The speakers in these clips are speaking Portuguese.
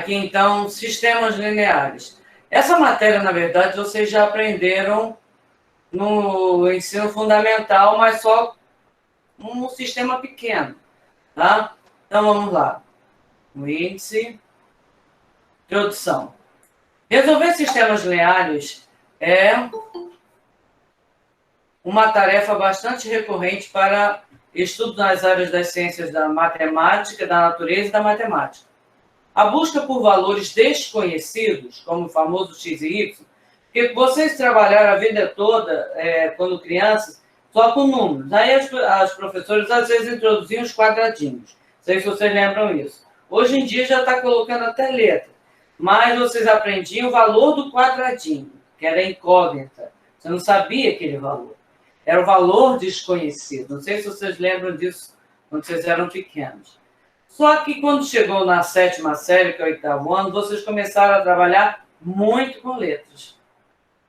Aqui, então, sistemas lineares. Essa matéria, na verdade, vocês já aprenderam no ensino fundamental, mas só um sistema pequeno, tá? Então, vamos lá. O índice, introdução. Resolver sistemas lineares é uma tarefa bastante recorrente para estudo nas áreas das ciências da matemática, da natureza e da matemática. A busca por valores desconhecidos, como o famoso x e y, porque vocês trabalharam a vida toda, quando crianças, só com números. Aí as professoras às vezes introduziam os quadradinhos. Não sei se vocês lembram isso. Hoje em dia já está colocando até letra. Mas vocês aprendiam o valor do quadradinho, que era incógnita. Você não sabia aquele valor. Era o valor desconhecido. Não sei se vocês lembram disso quando vocês eram pequenos. Só que quando chegou na 7ª série, que é o 8º ano, vocês começaram a trabalhar muito com letras.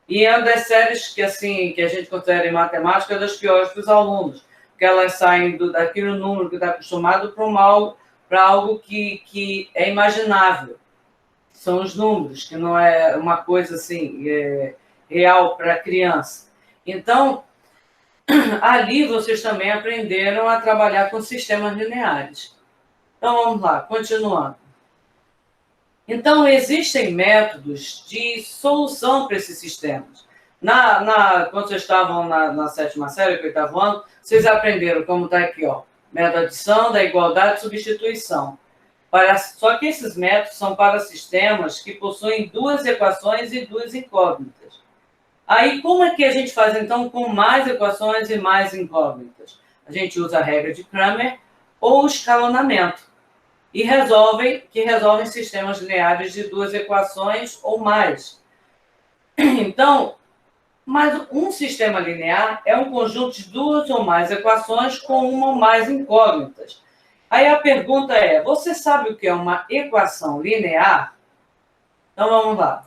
E é uma das séries que, assim, que a gente considera em matemática das piores para os alunos, porque elas saem daquele número que está acostumado para algo que é imaginável. São os números, que não é uma coisa assim real para a criança. Então, ali vocês também aprenderam a trabalhar com sistemas lineares. Então, vamos lá, continuando. Então, existem métodos de solução para esses sistemas. Quando vocês estavam na 7ª série, 8º ano, vocês aprenderam como está aqui, ó, método da adição, da igualdade e substituição. Só que esses métodos são para sistemas que possuem 2 equações e 2 incógnitas. Aí, como é que a gente faz, então, com mais equações e mais incógnitas? A gente usa a regra de Cramer ou escalonamento. E resolvem sistemas lineares de 2 equações ou mais. Então, mas um sistema linear é um conjunto de 2 ou mais equações com uma ou mais incógnitas. Aí a pergunta é, você sabe o que é uma equação linear? Então, vamos lá.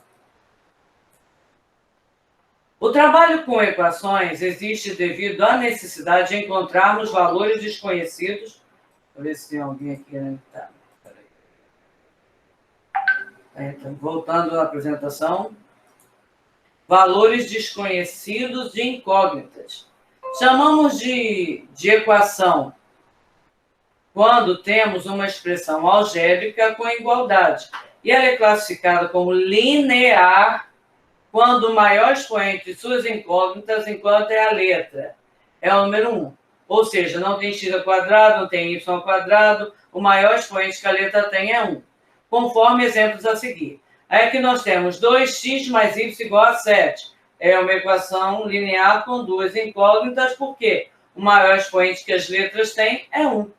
O trabalho com equações existe devido à necessidade de encontrarmos valores desconhecidos. Vou ver se tem alguém aqui, né? Tá. Então, voltando à apresentação. Valores desconhecidos de incógnitas. Chamamos de equação quando temos uma expressão algébrica com igualdade. E ela é classificada como linear quando o maior expoente de suas incógnitas, enquanto é a letra, é o número 1. Ou seja, não tem x ao quadrado, não tem y ao quadrado, o maior expoente que a letra tem é 1. Conforme exemplos a seguir. Aí aqui nós temos 2x mais y igual a 7. É uma equação linear com 2 incógnitas, porque o maior expoente que as letras têm é 1.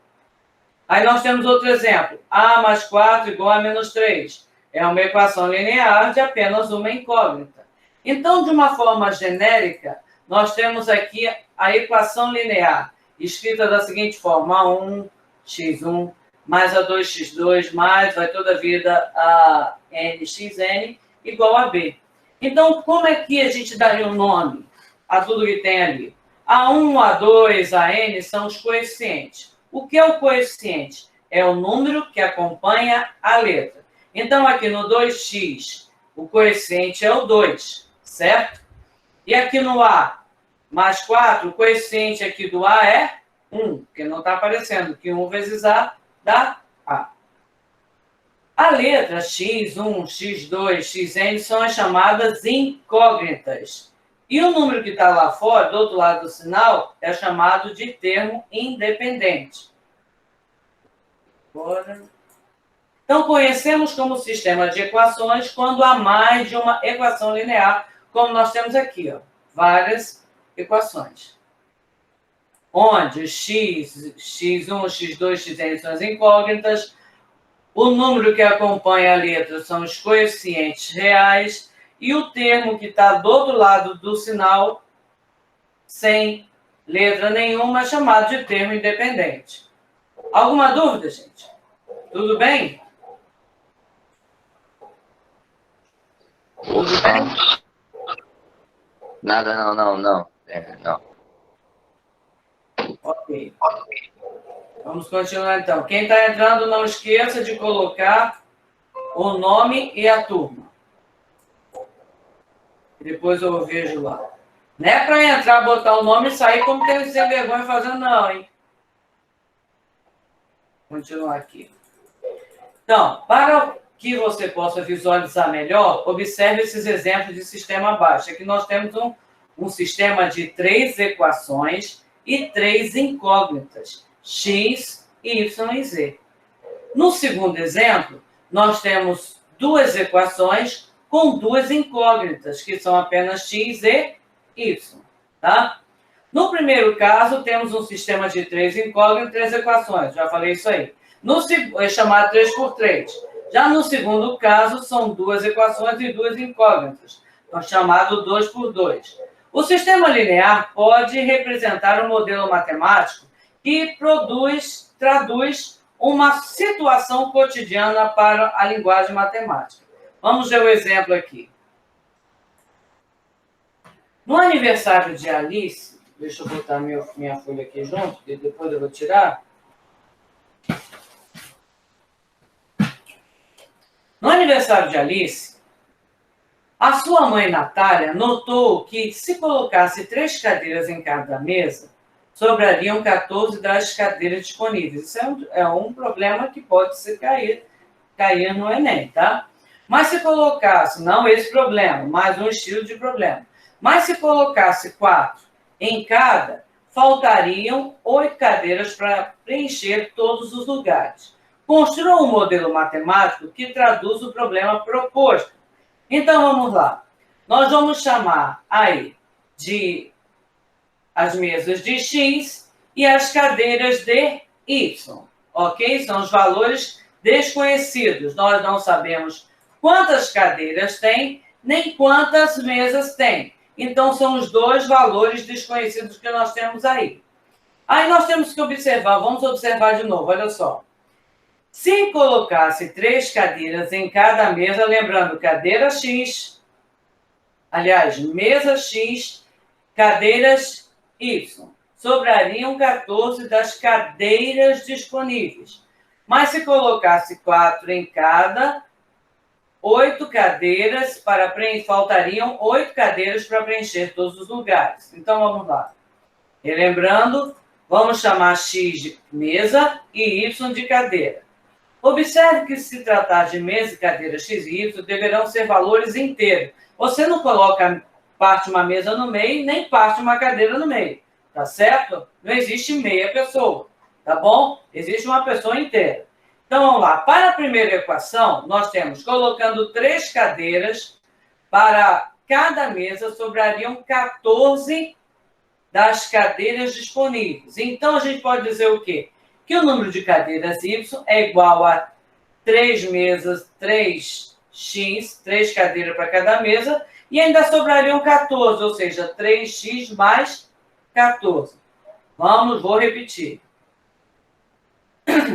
Aí nós temos outro exemplo. A mais 4 igual a menos 3. É uma equação linear de apenas uma incógnita. Então, de uma forma genérica, nós temos aqui a equação linear, escrita da seguinte forma: A1, x1, mais A2x2, mais, vai toda a vida, a nxn, igual a b. Então, como é que a gente daria um nome a tudo que tem ali? A1, A2, a n são os coeficientes. O que é o coeficiente? É o número que acompanha a letra. Então, aqui no 2x, o coeficiente é o 2, certo? E aqui no A mais 4, o coeficiente aqui do A é 1, porque não está aparecendo, que 1 vezes A dá A. A letra x1, x2, xn são as chamadas incógnitas. E o número que está lá fora, do outro lado do sinal, é chamado de termo independente. Então, conhecemos como sistema de equações quando há mais de uma equação linear, como nós temos aqui, ó, várias equações. Onde x, x1, x2, xn são as incógnitas, o número que acompanha a letra são os coeficientes reais e o termo que está do outro lado do sinal, sem letra nenhuma, é chamado de termo independente. Alguma dúvida, gente? Tudo bem? Tudo bem? Nada, não. Não. Ok. Vamos continuar então. Quem está entrando, não esqueça de colocar o nome e a turma. Depois eu vejo lá. Não é para entrar, botar o nome e sair como tem sem vergonha fazendo, não, hein? Continuar aqui. Então, para que você possa visualizar melhor, observe esses exemplos de sistema abaixo. Aqui nós temos um sistema de 3 equações e 3 incógnitas, x, y e z. No segundo exemplo, nós temos 2 equações com 2 incógnitas, que são apenas x e y. Tá? No primeiro caso, temos um sistema de 3 incógnitas e 3 equações. Já falei isso aí. É chamado 3 por 3. Já no segundo caso, são 2 equações e 2 incógnitas. É chamado 2 por 2. O sistema linear pode representar um modelo matemático que traduz uma situação cotidiana para a linguagem matemática. Vamos ver o exemplo aqui. No aniversário de Alice, deixa eu botar minha folha aqui junto, e depois eu vou tirar. No aniversário de Alice, a sua mãe, Natália, notou que se colocasse 3 cadeiras em cada mesa, sobrariam 14 das cadeiras disponíveis. Isso é um problema que pode se cair no Enem, tá? Mas se colocasse, não esse problema, mas um estilo de problema. Mas se colocasse 4 em cada, faltariam 8 cadeiras para preencher todos os lugares. Construa um modelo matemático que traduz o problema proposto. Então, vamos lá. Nós vamos chamar aí de as mesas de x e as cadeiras de y, ok? São os valores desconhecidos. Nós não sabemos quantas cadeiras tem, nem quantas mesas tem. Então, são os 2 valores desconhecidos que nós temos aí. Aí nós temos que observar, vamos observar de novo, olha só. Se colocasse 3 cadeiras em cada mesa, lembrando, cadeira X, aliás, mesa X, cadeiras Y, sobrariam 14 das cadeiras disponíveis. Mas se colocasse 4 em cada, 8 cadeiras faltariam 8 cadeiras para preencher todos os lugares. Então, vamos lá. Relembrando, vamos chamar X de mesa e Y de cadeira. Observe que, se tratar de mesa e cadeira X e Y, deverão ser valores inteiros. Você não coloca parte uma mesa no meio, nem parte uma cadeira no meio. Tá certo? Não existe meia pessoa. Tá bom? Existe uma pessoa inteira. Então, vamos lá. Para a primeira equação, nós temos, colocando 3 cadeiras, para cada mesa sobrariam 14 das cadeiras disponíveis. Então, a gente pode dizer o quê? Que o número de cadeiras Y é igual a 3 mesas, 3x, 3 cadeiras para cada mesa, e ainda sobrariam 14, ou seja, 3x mais 14. Vou repetir.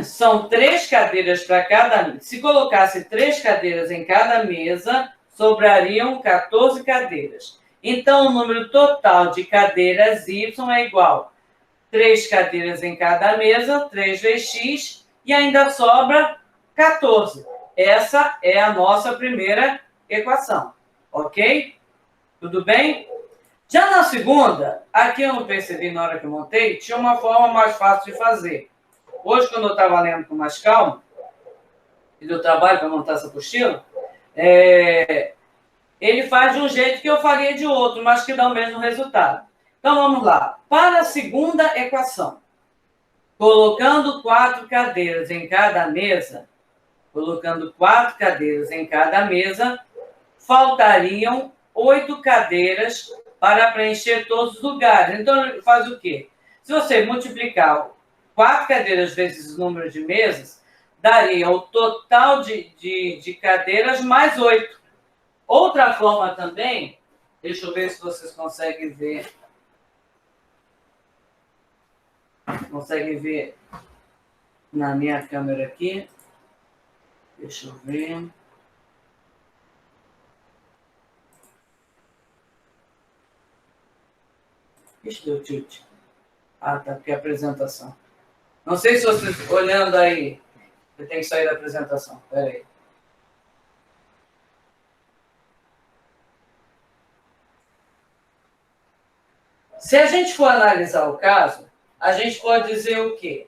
São 3 cadeiras para cada mesa. Se colocasse 3 cadeiras em cada mesa, sobrariam 14 cadeiras. Então, o número total de cadeiras Y é igual a 3 cadeiras em cada mesa, 3 vezes x, e ainda sobra 14. Essa é a nossa primeira equação. Ok? Tudo bem? Já na segunda, aqui eu não percebi na hora que eu montei, tinha uma forma mais fácil de fazer. Hoje, quando eu estava lendo com mais calma, e deu trabalho para montar essa apostila, ele faz de um jeito que eu faria de outro, mas que dá o mesmo resultado. Então, vamos lá. Para a segunda equação, colocando 4 cadeiras em cada mesa, faltariam 8 cadeiras para preencher todos os lugares. Então, ele faz o quê? Se você multiplicar 4 cadeiras vezes o número de mesas, daria o total de cadeiras mais 8. Outra forma também, deixa eu ver se vocês conseguem ver. Conseguem ver na minha câmera aqui? Deixa eu ver. Ixi, deu tilt. Ah, tá aqui a apresentação. Não sei se vocês olhando aí. Eu tenho que sair da apresentação. Espera aí. Se a gente for analisar o caso, a gente pode dizer o quê?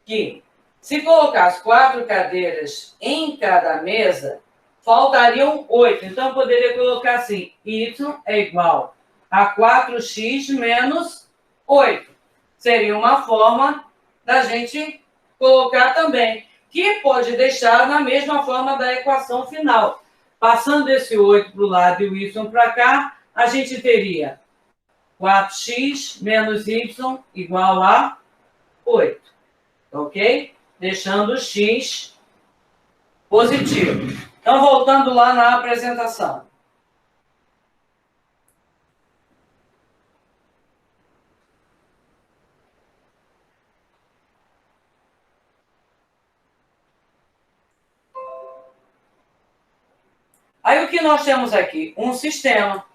Que se colocasse 4 cadeiras em cada mesa, faltariam 8. Então, eu poderia colocar assim, y é igual a 4x menos 8. Seria uma forma da gente colocar também, que pode deixar na mesma forma da equação final. Passando esse 8 para o lado e o y para cá, a gente teria 4x menos y igual a 8. Ok? Deixando o x positivo. Então, voltando lá na apresentação. Aí, o que nós temos aqui? Um sistema.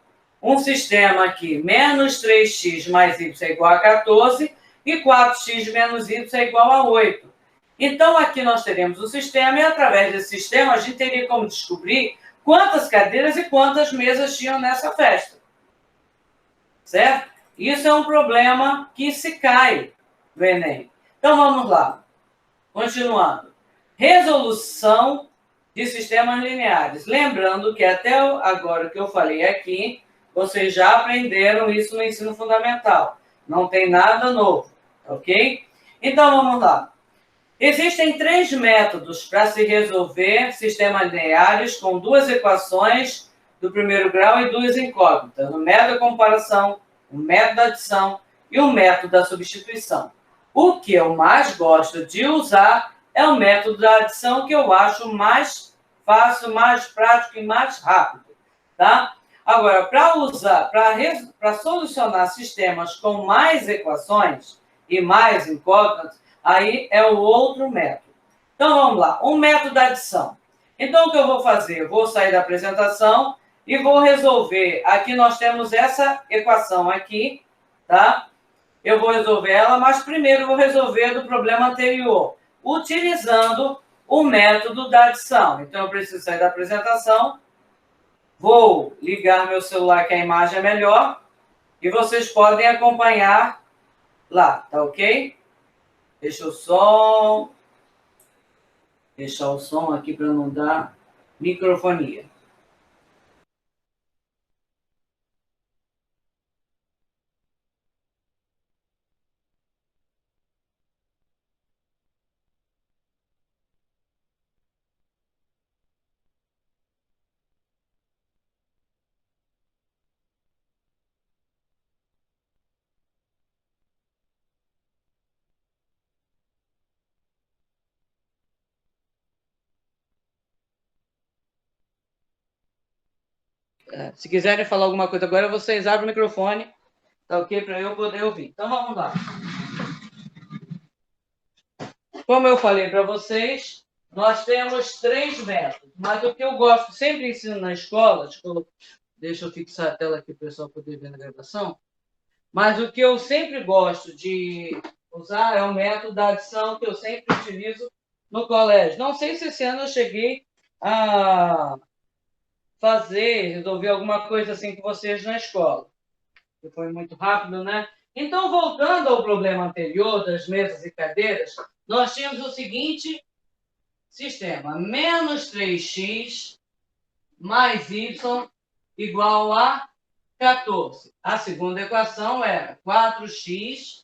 Um sistema aqui, menos 3x mais y é igual a 14 e 4x menos y é igual a 8. Então, aqui nós teremos o sistema e, através desse sistema, a gente teria como descobrir quantas cadeiras e quantas mesas tinham nessa festa. Certo? Isso é um problema que se cai do Enem. Então, vamos lá. Continuando. Resolução de sistemas lineares. Lembrando que até agora que eu falei aqui, vocês já aprenderam isso no ensino fundamental. Não tem nada novo, ok? Então, vamos lá. Existem 3 métodos para se resolver sistemas lineares com 2 equações do primeiro grau e 2 incógnitas. O método da comparação, o método da adição e o método da substituição. O que eu mais gosto de usar é o método da adição, que eu acho mais fácil, mais prático e mais rápido, tá? Agora, para solucionar sistemas com mais equações e mais incógnitas, aí é o outro método. Então, vamos lá. Um método da adição. Então, o que eu vou fazer? Eu vou sair da apresentação e vou resolver. Aqui nós temos essa equação aqui, tá? Eu vou resolver ela, mas primeiro eu vou resolver do problema anterior, utilizando o método da adição. Então, eu preciso sair da apresentação. Vou ligar meu celular, que a imagem é melhor, e vocês podem acompanhar lá, tá ok? Deixa o som aqui para não dar microfonia. Se quiserem falar alguma coisa agora, vocês abrem o microfone, tá ok? Para eu poder ouvir. Então, vamos lá. Como eu falei para vocês, nós temos 3 métodos, mas o que eu gosto, sempre ensino na escola, deixa eu fixar a tela aqui para o pessoal poder ver na gravação, mas o que eu sempre gosto de usar é o método da adição, que eu sempre utilizo no colégio. Não sei se esse ano eu cheguei a resolver alguma coisa assim com vocês na escola. Que foi muito rápido, né? Então, voltando ao problema anterior das mesas e cadeiras, nós tínhamos o seguinte sistema: menos 3x mais y igual a 14. A segunda equação era 4x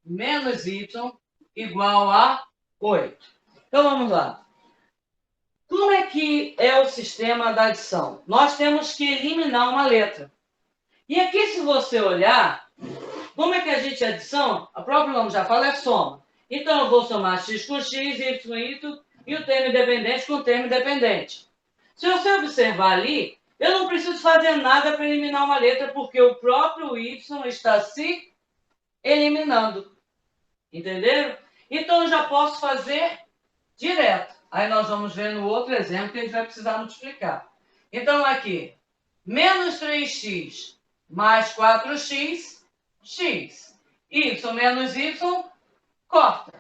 menos y igual a 8. Então, vamos lá. Como é que é o sistema da adição? Nós temos que eliminar uma letra. E aqui, se você olhar, como é que a gente adiciona? O próprio nome já fala, é soma. Então, eu vou somar x com x, y e o termo independente com o termo independente. Se você observar ali, eu não preciso fazer nada para eliminar uma letra, porque o próprio y está se eliminando. Entenderam? Então, eu já posso fazer direto. Aí nós vamos ver no outro exemplo que a gente vai precisar multiplicar. Então, aqui, menos 3x mais 4x, x. Y menos y, corta.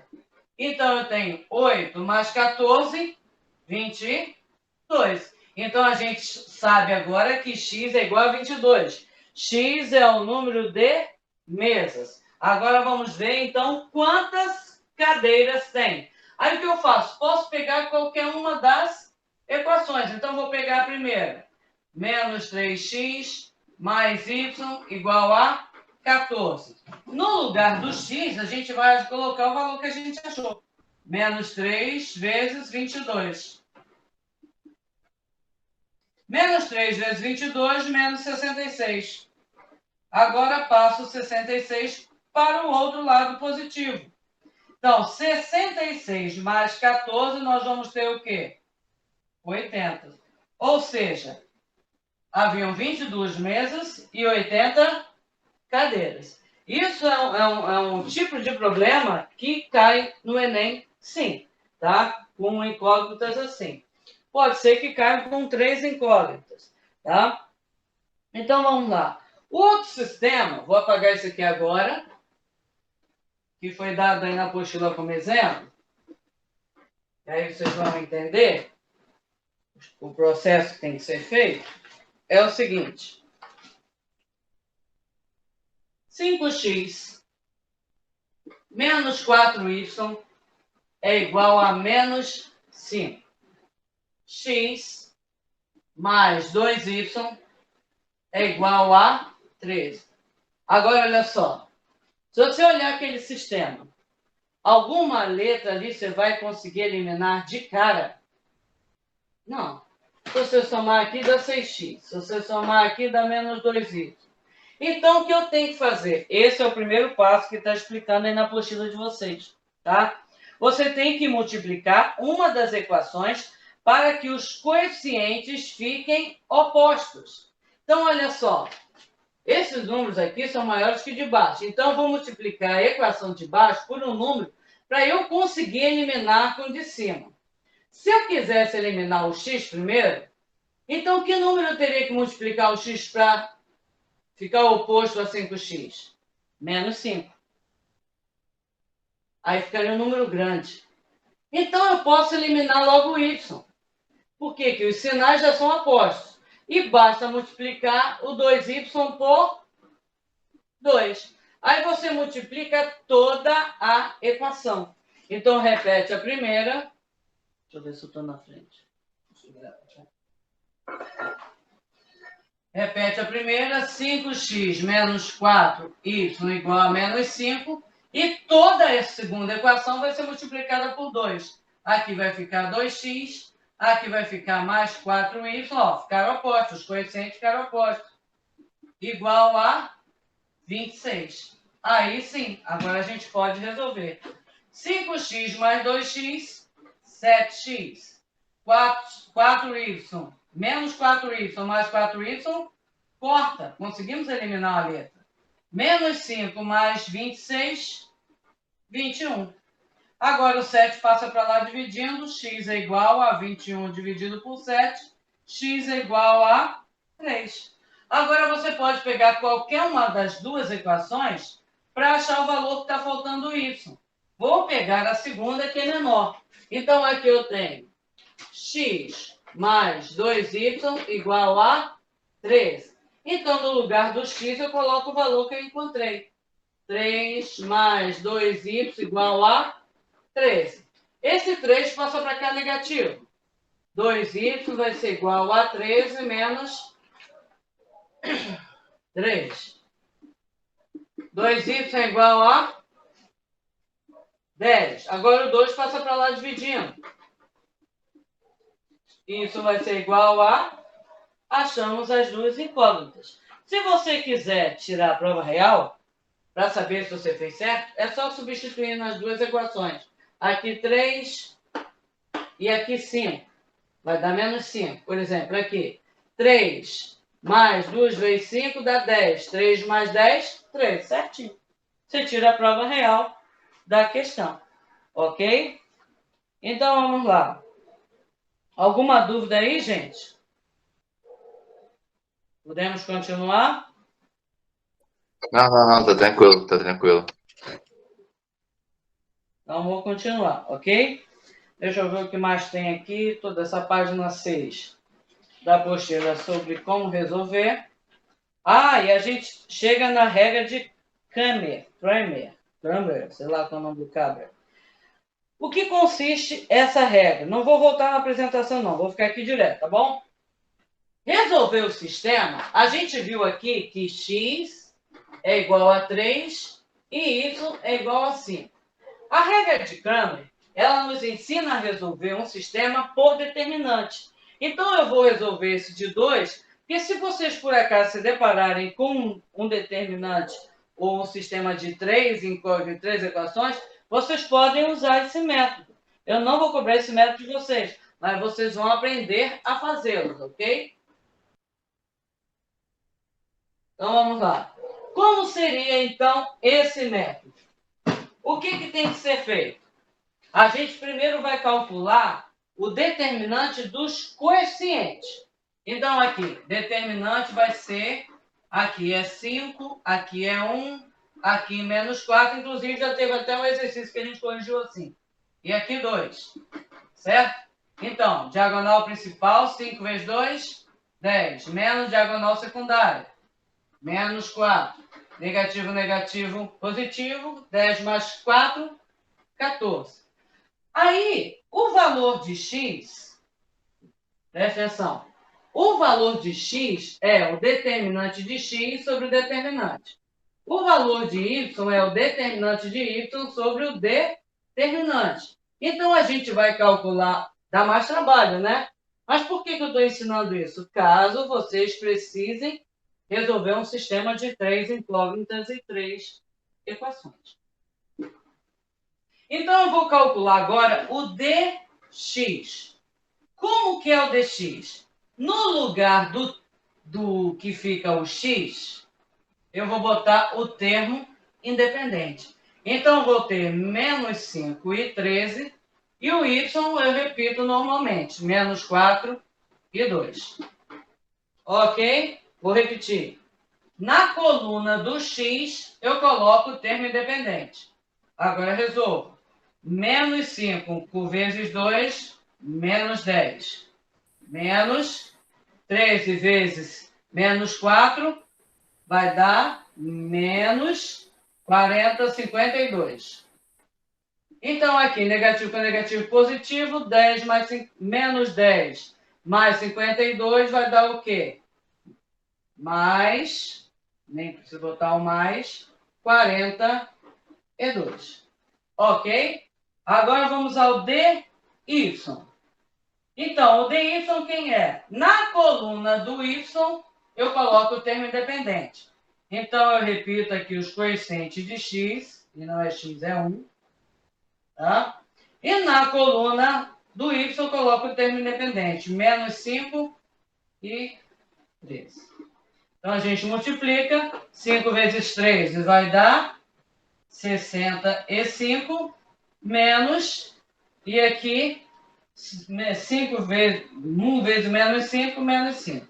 Então, eu tenho 8 mais 14, 22. Então, a gente sabe agora que x é igual a 22. X é o número de mesas. Agora vamos ver, então, quantas cadeiras tem. Aí o que eu faço? Posso pegar qualquer uma das equações. Então, vou pegar a primeira. Menos 3x mais y igual a 14. No lugar do x, a gente vai colocar o valor que a gente achou. Menos 3 vezes 22. Menos 3 vezes 22, menos 66. Agora passo 66 para o outro lado positivo. Então, 66 mais 14, nós vamos ter o quê? 80. Ou seja, haviam 22 mesas e 80 cadeiras. Isso é um tipo de problema que cai no Enem, sim, tá? Com incógnitas assim. Pode ser que caia com 3 incógnitas, tá? Então, vamos lá. O outro sistema, vou apagar esse aqui agora, que foi dado aí na apostila como exemplo. E aí vocês vão entender o processo que tem que ser feito. É o seguinte. 5x menos 4y é igual a menos 5. X mais 2y é igual a 13. Agora, olha só. Se você olhar aquele sistema, alguma letra ali você vai conseguir eliminar de cara? Não. Se você somar aqui, dá 6x. Se você somar aqui, dá menos 2y. Então, o que eu tenho que fazer? Esse é o primeiro passo que está explicando aí na apostila de vocês, tá? Você tem que multiplicar uma das equações para que os coeficientes fiquem opostos. Então, olha só. Esses números aqui são maiores que de baixo. Então, eu vou multiplicar a equação de baixo por um número para eu conseguir eliminar com o de cima. Se eu quisesse eliminar o x primeiro, então que número eu teria que multiplicar o x para ficar oposto a 5x? Menos 5. Aí ficaria um número grande. Então, eu posso eliminar logo o y. Por quê? Porque os sinais já são opostos. E basta multiplicar o 2y por 2. Aí você multiplica toda a equação. Então, repete a primeira. Deixa eu ver se eu estou na frente. Repete a primeira. 5x menos 4y igual a menos 5. E toda essa segunda equação vai ser multiplicada por 2. Aqui vai ficar 2x. Aqui vai ficar mais 4y. Ó, ficaram opostos. Os coeficientes ficaram opostos. Igual a 26. Aí sim, agora a gente pode resolver. 5x mais 2x, 7x. 4y menos 4y mais 4y, corta. Conseguimos eliminar a letra. Menos 5 mais 26, 21. Agora o 7 passa para lá dividindo. X é igual a 21 dividido por 7. X é igual a 3. Agora você pode pegar qualquer uma das duas equações para achar o valor que está faltando y. Vou pegar a segunda, que é menor. Então, aqui eu tenho x mais 2y igual a 13. Então, no lugar do x, eu coloco o valor que eu encontrei. 3 mais 2y igual a 13. Esse 3 passa para cá negativo. 2y vai ser igual a 13 menos 3. 2y é igual a 10. Agora o 2 passa para lá dividindo. Isso vai ser igual a... Achamos as duas incógnitas. Se você quiser tirar a prova real, para saber se você fez certo, é só substituir nas duas equações. Aqui 3 e aqui 5. Vai dar menos 5. Por exemplo, aqui 3 mais 2 vezes 5 dá 10. 3 mais 10, 13. Certinho. Você tira a prova real da questão. Ok? Então, vamos lá. Alguma dúvida aí, gente? Podemos continuar? Não, tá tranquilo, tá tranquilo. Então, vou continuar, ok? Deixa eu ver o que mais tem aqui. Toda essa página 6 da apostila sobre como resolver. Ah, e a gente chega na regra de Kramer, sei lá qual é o nome do cabra. O que consiste essa regra? Não vou voltar na apresentação, não. Vou ficar aqui direto, tá bom? Resolver o sistema, a gente viu aqui que x é igual a 3 e y é igual a 5. A regra de Kramer, ela nos ensina a resolver um sistema por determinante. Então, eu vou resolver esse de 2, porque se vocês, por acaso, se depararem com um determinante ou um sistema de 3 equações, vocês podem usar esse método. Eu não vou cobrar esse método de vocês, mas vocês vão aprender a fazê-los, ok? Então, vamos lá. Como seria, então, esse método? O que tem que ser feito? A gente primeiro vai calcular o determinante dos coeficientes. Então, aqui, determinante vai ser, aqui é 5, aqui é 1, aqui menos 4, inclusive já teve até um exercício que a gente corrigiu assim. E aqui 2, certo? Então, diagonal principal, 5 vezes 2, 10, menos diagonal secundária, menos 4, negativo, negativo, positivo, 10 mais 4, 14. Aí, o valor de x, presta atenção, o valor de x é o determinante de x sobre o determinante. O valor de y é o determinante de y sobre o determinante. Então, a gente vai calcular, dá mais trabalho, né? Mas por que eu estou ensinando isso? Caso vocês precisem resolver um sistema de 3 incógnitas e 3 equações. Então, eu vou calcular agora o dx. Como que é o dx? No lugar do que fica o x, eu vou botar o termo independente. Então, eu vou ter menos 5 e 13, e o y eu repito normalmente, menos 4 e 2. Ok? Vou repetir. Na coluna do x, eu coloco o termo independente. Agora, eu resolvo. Menos 5 vezes 2, menos 10. Menos 13 vezes menos 4, vai dar menos 40, 52. Então, aqui, negativo com negativo positivo, 10 mais 5, menos 10 mais 52 vai dar o quê? Mais, nem preciso botar o mais, 42. Ok? Agora vamos ao dy. Então, o dy quem é? Na coluna do y, eu coloco o termo independente. Então, eu repito aqui os coeficientes de x, e não é x, é 1. Tá? E na coluna do y, eu coloco o termo independente, menos 5 e 13. Então, a gente multiplica, 5 vezes 3 vai dar 65, menos, e aqui, 5 vezes, 1 vezes menos 5, menos 5.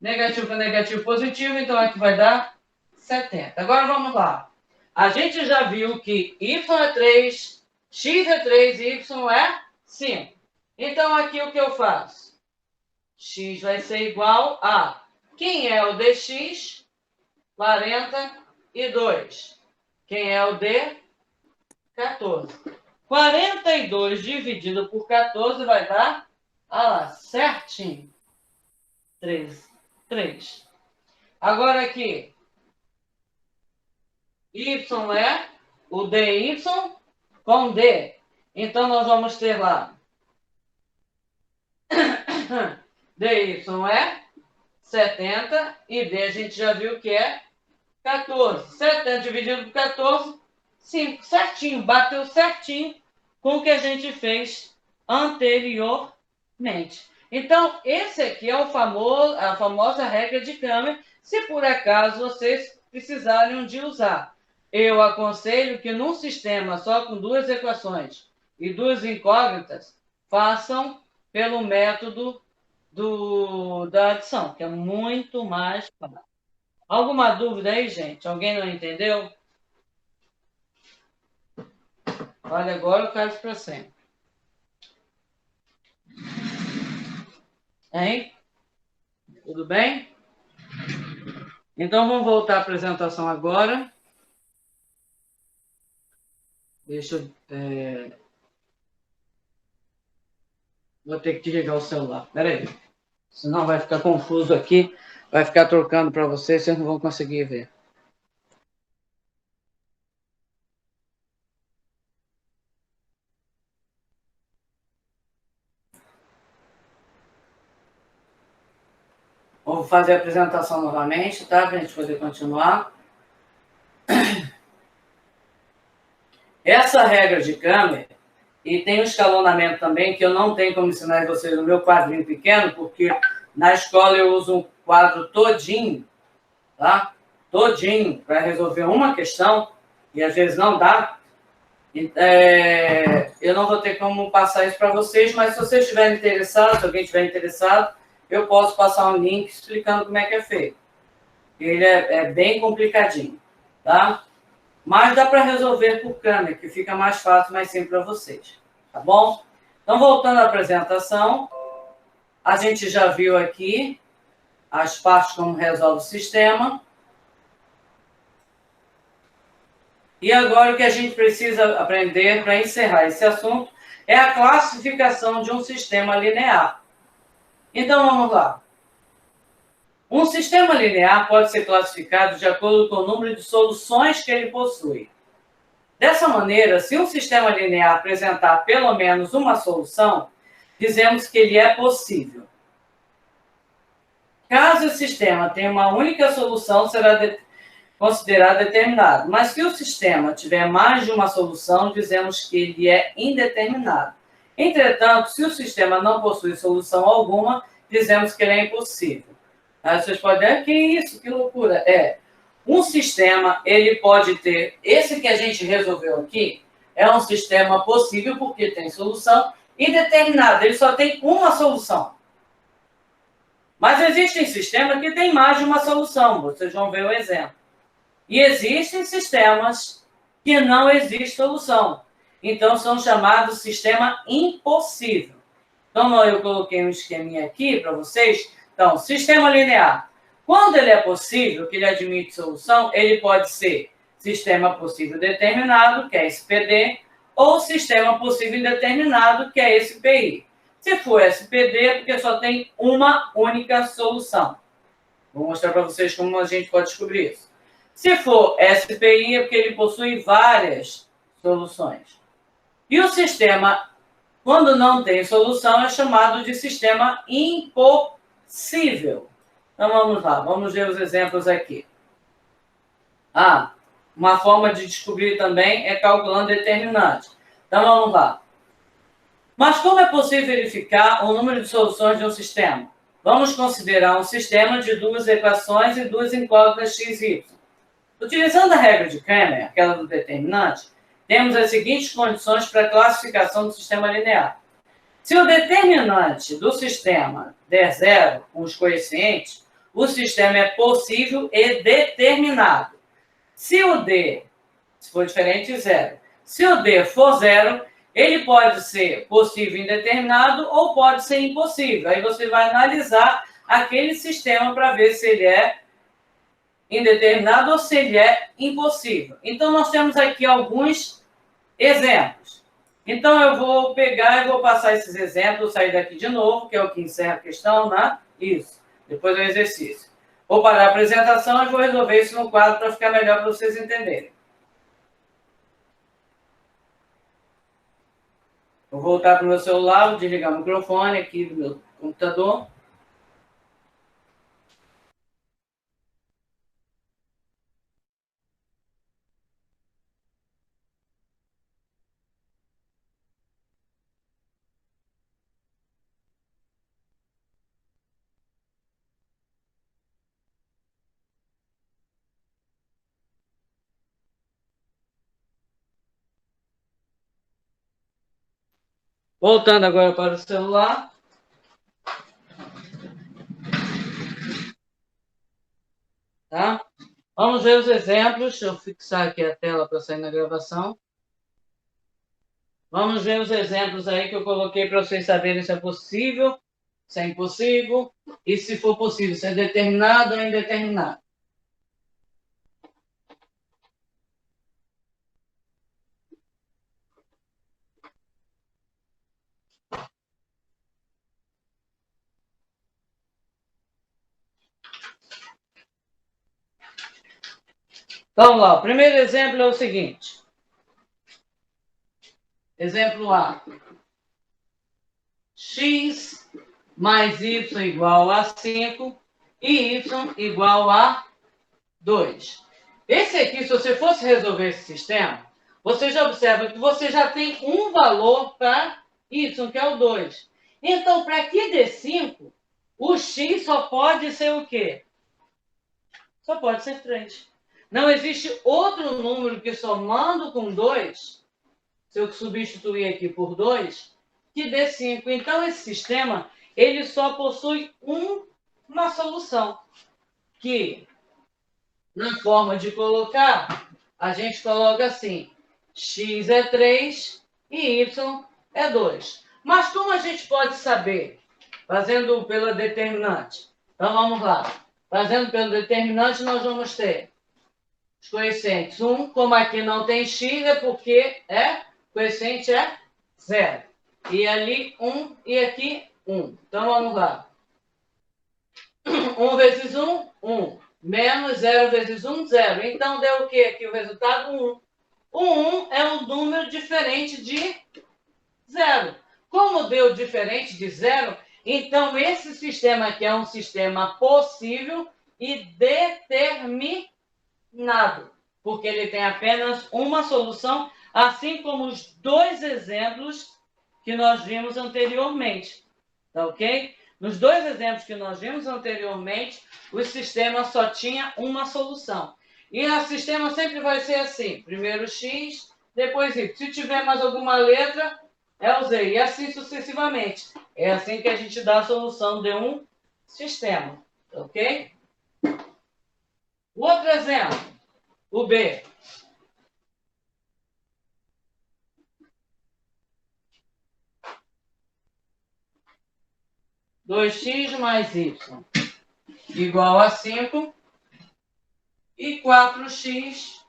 Negativo com negativo positivo, então aqui vai dar 70. Agora vamos lá. A gente já viu que y é 3, x é 3 e y é 5. Então aqui o que eu faço? X vai ser igual a... Quem é o dx? 42. Quem é o d? 14. 42 dividido por 14 vai dar, olha lá, certinho, 3. Agora aqui, y é o dy com d. Então, nós vamos ter lá, dy é 70 e d a gente já viu que é 14. 70 dividido por 14, 5. Certinho, bateu certinho com o que a gente fez anteriormente. Então, esse aqui é a famosa regra de Kramer, se por acaso vocês precisarem de usar. Eu aconselho que num sistema só com 2 equações e 2 incógnitas, façam pelo método da adição, que é muito mais fácil. Alguma dúvida aí, gente? Alguém não entendeu? Olha, agora eu quero para sempre. Hein? Tudo bem? Então, vamos voltar à apresentação agora. Deixa eu... Vou ter que desligar o celular. Espera aí. Senão vai ficar confuso aqui. Vai ficar trocando para vocês, vocês não vão conseguir ver. Vou fazer a apresentação novamente, tá? Para a gente poder continuar. Essa regra de Kramer, e tem um escalonamento também, que eu não tenho como ensinar vocês no meu quadrinho pequeno, porque na escola eu uso um quadro todinho, tá? Todinho, para resolver uma questão, e às vezes não dá. Eu não vou ter como passar isso para vocês, mas se vocês estiverem interessados, se alguém estiver interessado, eu posso passar um link explicando como é que é feito. Ele é bem complicadinho, tá? Mas dá para resolver por Kramer, que fica mais fácil, mais simples para vocês, tá bom? Então, voltando à apresentação, a gente já viu aqui as partes como resolve o sistema. E agora o que a gente precisa aprender para encerrar esse assunto é a classificação de um sistema linear. Então, vamos lá. Um sistema linear pode ser classificado de acordo com o número de soluções que ele possui. Dessa maneira, se um sistema linear apresentar pelo menos uma solução, dizemos que ele é possível. Caso o sistema tenha uma única solução, será considerado determinado. Mas se o sistema tiver mais de uma solução, dizemos que ele é indeterminado. Entretanto, se o sistema não possui solução alguma, dizemos que ele é impossível. Aí vocês podem dizer, que isso, que loucura. Um sistema, ele pode ter... Esse que a gente resolveu aqui é um sistema possível porque tem solução indeterminada. Ele só tem uma solução. Mas existem sistemas que têm mais de uma solução. Vocês vão ver o exemplo. E existem sistemas que não existe solução. Então, são chamados sistema impossível. Então, eu coloquei um esqueminha aqui para vocês. Então, sistema linear. Quando ele é possível, que ele admite solução, ele pode ser sistema possível determinado, que é SPD, ou sistema possível indeterminado, que é SPI. Se for SPD, é porque só tem uma única solução. Vou mostrar para vocês como a gente pode descobrir isso. Se for SPI, é porque ele possui várias soluções. E o sistema, quando não tem solução, é chamado de sistema impossível. Então, vamos lá, vamos ver os exemplos aqui. Uma forma de descobrir também é calculando determinante. Então, vamos lá. Mas como é possível verificar o número de soluções de um sistema? Vamos considerar um sistema de duas equações e duas incógnitas x e y. Utilizando a regra de Kramer, aquela do determinante, temos as seguintes condições para a classificação do sistema linear. Se o determinante do sistema der zero, com os coeficientes, o sistema é possível e determinado. Se o D, se for diferente, zero. Se o D for zero, ele pode ser possível e indeterminado ou pode ser impossível. Aí você vai analisar aquele sistema para ver se ele é indeterminado ou se ele é impossível. Então, nós temos aqui alguns exemplos. Então, eu vou pegar e vou passar esses exemplos, sair daqui de novo, que é o que encerra a questão, né? Isso. Depois do exercício. Vou parar a apresentação e vou resolver isso no quadro para ficar melhor para vocês entenderem. Vou voltar para o meu celular, vou desligar o microfone aqui do meu computador. Voltando agora para o celular. Tá? Vamos ver os exemplos. Deixa eu fixar aqui a tela para sair na gravação. Vamos ver os exemplos aí que eu coloquei para vocês saberem se é possível, se é impossível, e se for possível, se é determinado ou indeterminado. Vamos lá, o primeiro exemplo é o seguinte. Exemplo A. X mais y igual a 5 e y igual a 2. Esse aqui, se você fosse resolver esse sistema, você já observa que você já tem um valor para y, que é o 2. Então, para que dê 5, o x só pode ser o quê? Só pode ser 3. Não existe outro número que somando com 2, se eu substituir aqui por 2, que dê 5. Então, esse sistema, ele só possui uma solução, que, na forma de colocar, a gente coloca assim, x é 3 e y é 2. Mas como a gente pode saber? Fazendo pela determinante. Então, vamos lá. Fazendo pelo determinante, nós vamos ter os coeficientes. 1, como aqui não tem x, é porque o coeficiente é 0. E ali 1 e aqui 1. Então, vamos lá. 1 vezes 1, 1. Menos 0 vezes 1, 0. Então, deu o quê aqui? O resultado 1. O 1 é um número diferente de 0. Como deu diferente de 0, então esse sistema aqui é um sistema possível e determinado, porque ele tem apenas uma solução, assim como os dois exemplos que nós vimos anteriormente. Tá ok? Nos dois exemplos que nós vimos anteriormente, o sistema só tinha uma solução. E o sistema sempre vai ser assim: primeiro x, depois y. Se tiver mais alguma letra, é o z. E assim sucessivamente. É assim que a gente dá a solução de um sistema. Ok? O outro exemplo, o B. Dois x mais y igual a 5 e 4x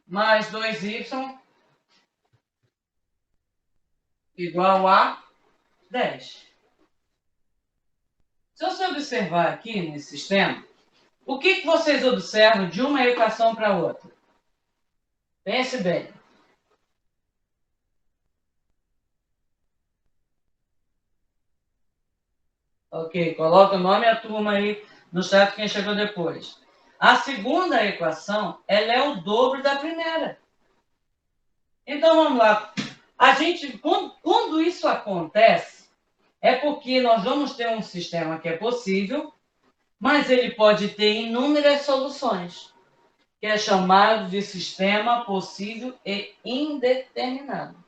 mais 2y igual a 10. Se você observar aqui nesse sistema, o que vocês observam de uma equação para outra? Pense bem. Ok, coloca o nome e a turma aí no chat quem chegou depois. A segunda equação, ela é o dobro da primeira. Então, vamos lá. A gente, quando isso acontece, é porque nós vamos ter um sistema que é possível, mas ele pode ter inúmeras soluções, que é chamado de sistema possível e indeterminado.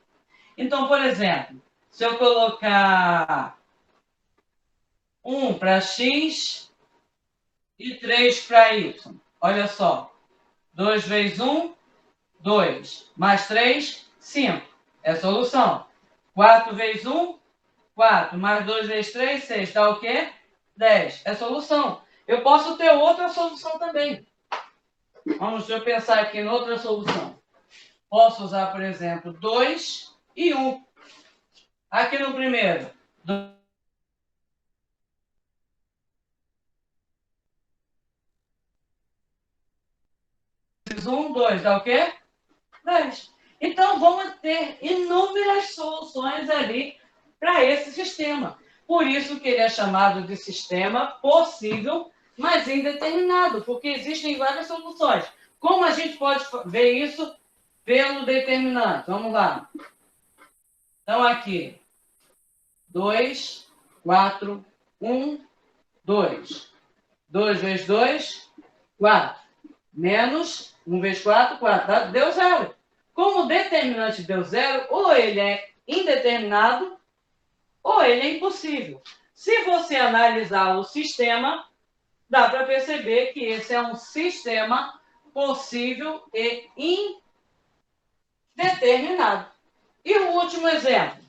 Então, por exemplo, se eu colocar 1 para x e 3 para y, olha só, 2 vezes 1, 2, mais 3, 5, é a solução. 4 vezes 1, 4, mais 2 vezes 3, 6, dá o quê? 10, é a solução. Eu posso ter outra solução também. Vamos, eu pensar aqui em outra solução. Posso usar, por exemplo, 2 e 1. Aqui no primeiro, 1, 2, dá o quê? 10. Então, vamos ter inúmeras soluções ali para esse sistema. Por isso que ele é chamado de sistema possível, mas indeterminado, porque existem várias soluções. Como a gente pode ver isso pelo determinante? Vamos lá. Então, aqui, 2, 4, 1, 2. 2 vezes 2, 4. Menos 1 vezes 4, 4. Tá? Deu 0. Como o determinante deu 0, ou ele é indeterminado, ou ele é impossível. Se você analisar o sistema, dá para perceber que esse é um sistema possível e indeterminado. E o último exemplo,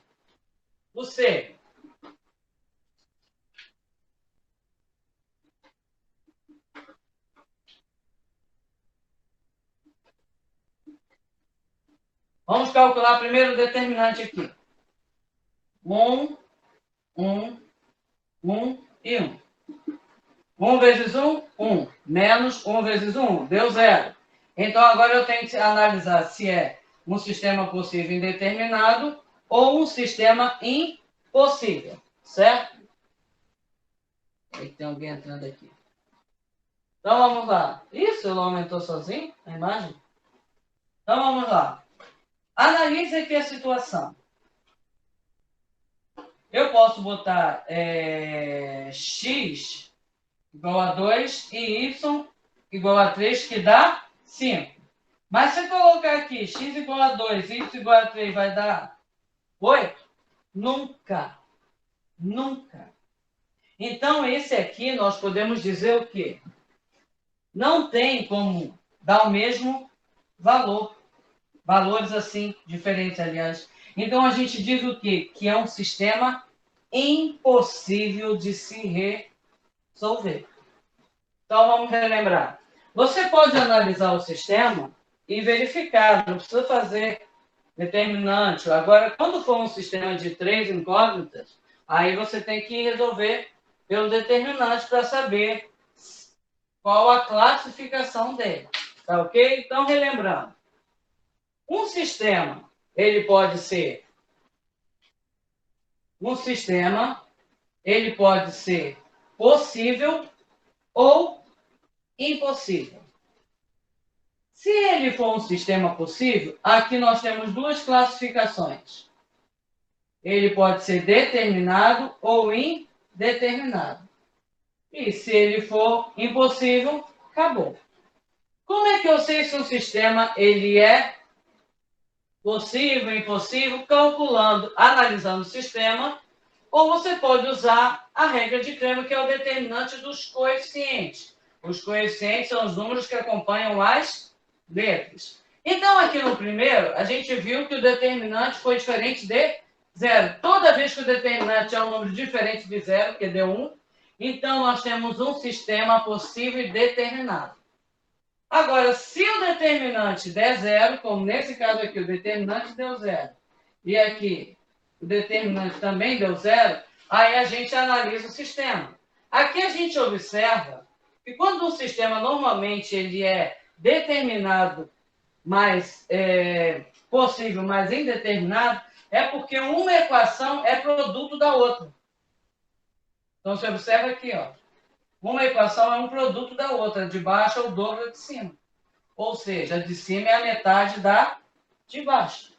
o C. Vamos calcular primeiro o determinante aqui. 1, 1, 1 e 1. 1 vezes 1, 1. Menos 1 vezes 1, deu 0. Então, agora eu tenho que analisar se é um sistema possível indeterminado ou um sistema impossível, certo? Aí tem alguém entrando aqui. Então, vamos lá. Isso, ele aumentou sozinho a imagem? Então, vamos lá. Analise aqui a situação. Eu posso botar x igual a 2 e y igual a 3, que dá 5. Mas se eu colocar aqui x igual a 2 e y igual a 3, vai dar 8? Nunca. Nunca. Então, esse aqui nós podemos dizer o quê? Não tem como dar o mesmo valor. Valores assim, diferentes, aliás. Então, a gente diz o quê? Que é um sistema impossível de se resolver. Então, vamos relembrar. Você pode analisar o sistema e verificar, não precisa fazer determinante. Agora, quando for um sistema de 3 incógnitas, aí você tem que resolver pelo determinante para saber qual a classificação dele. Tá ok? Então, relembrando. Um sistema, ele pode ser possível ou impossível. Se ele for um sistema possível, aqui nós temos duas classificações. Ele pode ser determinado ou indeterminado. E se ele for impossível, acabou. Como é que eu sei se um sistema ele é possível, impossível? Calculando, analisando o sistema, ou você pode usar a regra de Cramer, que é o determinante dos coeficientes. Os coeficientes são os números que acompanham as letras. Então, aqui no primeiro, a gente viu que o determinante foi diferente de zero. Toda vez que o determinante é um número diferente de zero, que deu 1, então nós temos um sistema possível e determinado. Agora, se o determinante der zero, como nesse caso aqui, o determinante deu zero, e aqui o determinante também deu zero, aí a gente analisa o sistema. Aqui a gente observa que quando um sistema normalmente ele é determinado, mas possível, mas indeterminado, é porque uma equação é produto da outra. Então, você observa aqui, ó. Uma equação é um produto da outra, de baixo é o dobro de cima. Ou seja, a de cima é a metade da de baixo.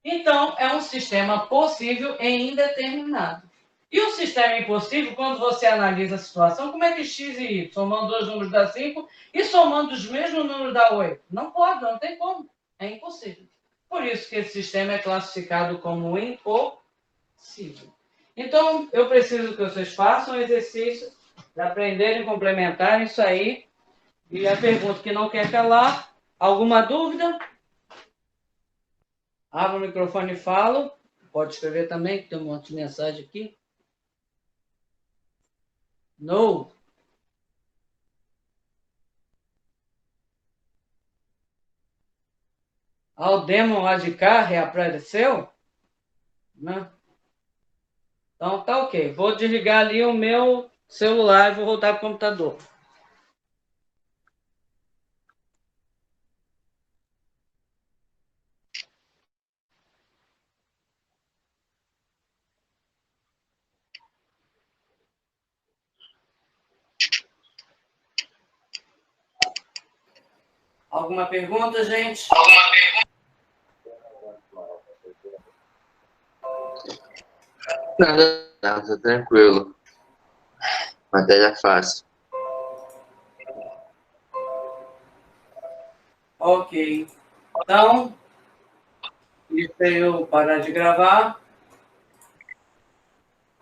Então, é um sistema possível e indeterminado. E o sistema impossível, quando você analisa a situação, como é que x e y, somando dois números dá 5 e somando os mesmos números dá 8? Não pode, não tem como. É impossível. Por isso que esse sistema é classificado como impossível. Então, eu preciso que vocês façam o exercício de aprenderem e complementarem isso aí. E a pergunta que não quer calar, alguma dúvida? Abra o microfone e falo. Pode escrever também, que tem um monte de mensagem aqui. No. O Demon lá de cá reapareceu? Né? Então tá ok. Vou desligar ali o meu celular e vou voltar para o computador. Alguma pergunta, gente? Nada, tá tranquilo. Matéria fácil. Ok. Então, deixa eu parar de gravar.